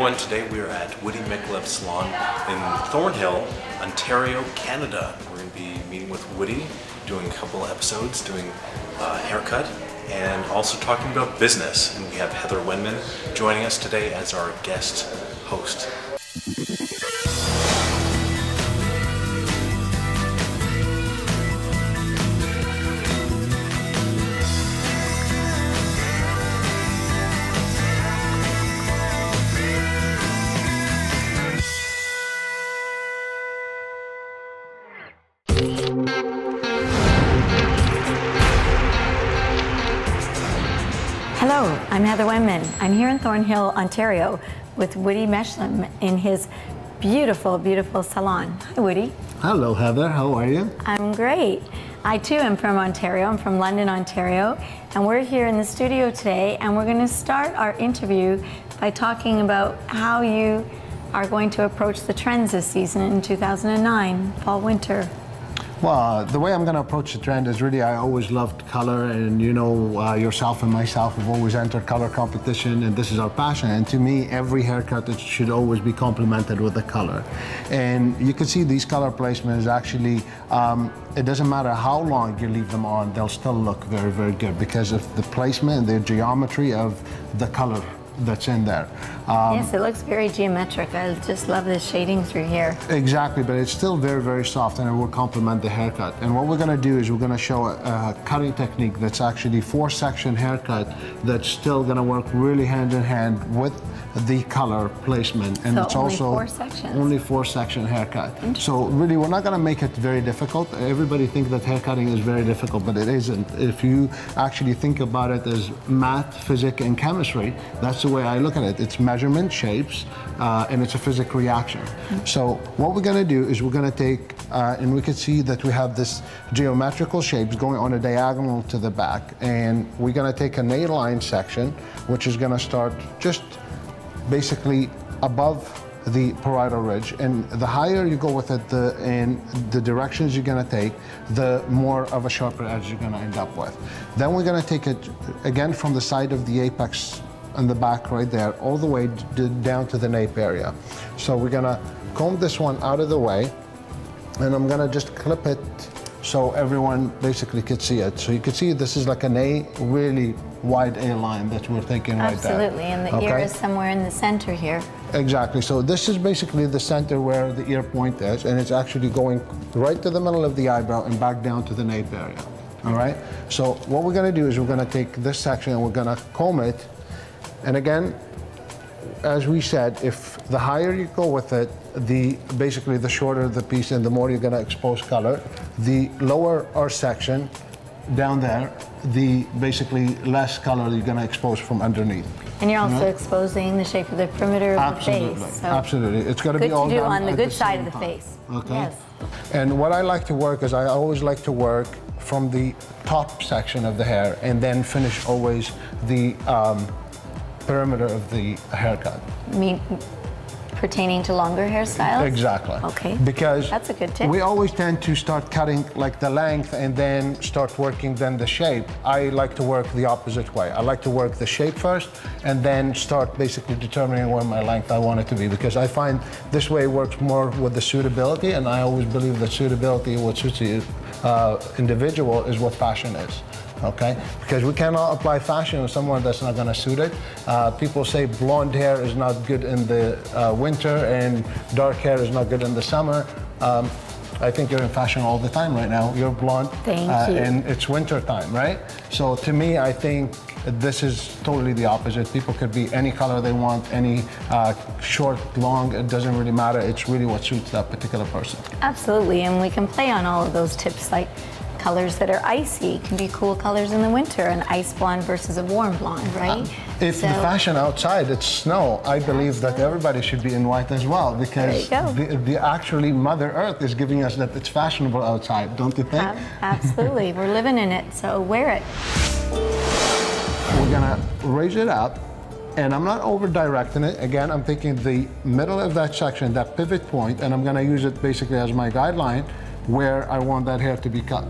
everyone, today we are at Woody Michleb Salon in Thornhill, Ontario, Canada. We're going to be meeting with Woody, doing a couple episodes, doing a haircut, and also talking about business. And we have Heather Wenman joining us today as our guest host. Hello, I'm Heather Wenman. I'm here in Thornhill, Ontario with Woody Michleb in his beautiful, beautiful salon. Hi, Woody. Hello, Heather. How are you? I'm great. I too am from Ontario. I'm from London, Ontario, and we're here in the studio today, and we're going to start our interview by talking about how you are going to approach the trends this season in 2009, fall, winter. Well, the way I'm going to approach the trend is really, I always loved color, and you know, yourself and myself have always entered color competition, and this is our passion. And to me, every haircut it should always be complemented with the color. And you can see these color placements actually, it doesn't matter how long you leave them on, they'll still look very, very good because of the placement and the geometry of the color that's in there. Yes, it looks very geometric. I just love the shading through here. Exactly, but it's still very, very soft, and it will complement the haircut. And what we're going to do is we're going to show a cutting technique that's actually 4-section haircut that's still going to work really hand in hand with the color placement. And so it's only also 4 sections. Only 4-section haircut. So really, we're not going to make it very difficult. Everybody thinks that haircutting is very difficult, but it isn't. If you actually think about it as math, physics, and chemistry, that's the way I look at it. It's measurement, shapes, and it's a physics reaction. So what we're going to do is we're going to take, and we can see that we have this geometrical shapes going on a diagonal to the back, and we're going to take an A-line section, which is going to start just basically above the parietal ridge, and the higher you go with it, and the directions you're going to take, the more of a sharper edge you're going to end up with. Then we're going to take it again from the side of the apex on the back right there, all the way down to the nape area. So we're going to comb this one out of the way, and I'm going to just clip it so everyone basically could see it. So you can see this is like an A, really wide A-line that we're thinking right there. Absolutely, and the ear is somewhere in the center here. Exactly, so this is basically the center where the ear point is, and it's actually going right to the middle of the eyebrow and back down to the nape area, all right? So what we're gonna do is we're gonna take this section and we're gonna comb it, and again, as we said, if the higher you go with it, basically the shorter the piece and the more you're gonna expose color. The lower our section, down there, the basically less color you're gonna expose from underneath. And you're also exposing the shape of the perimeter of the face. So absolutely. It's gotta be all done done on the good side of the face. Okay. Yes. And what I like to work is I always like to work from the top section of the hair and then finish always the perimeter of the haircut. Pertaining to longer hairstyles? Exactly. Okay. Because that's a good tip. We always tend to start cutting like the length and then start working then the shape. I like to work the opposite way. I like to work the shape first and then start basically determining where my length I want it to be, because I find this way works more with the suitability, and I always believe that suitability, what suits the individual, is what fashion is. Okay, because we cannot apply fashion on someone that's not going to suit it. People say blonde hair is not good in the winter and dark hair is not good in the summer. I think you're in fashion all the time right now. You're blonde. Thank you. And it's winter time, right? So to me, I think this is totally the opposite. People could be any color they want, any short, long, it doesn't really matter. It's really what suits that particular person. Absolutely, and we can play on all of those tips, like colors that are icy can be cool colors in the winter, an ice blonde versus a warm blonde, right? If the fashion outside, it's snow, I believe that everybody should be in white as well, because actually Mother Earth is giving us that it's fashionable outside, don't you think? Absolutely, we're living in it, so wear it. We're gonna raise it up, and I'm not over directing it. Again, I'm taking the middle of that section, that pivot point, and I'm gonna use it basically as my guideline where I want that hair to be cut.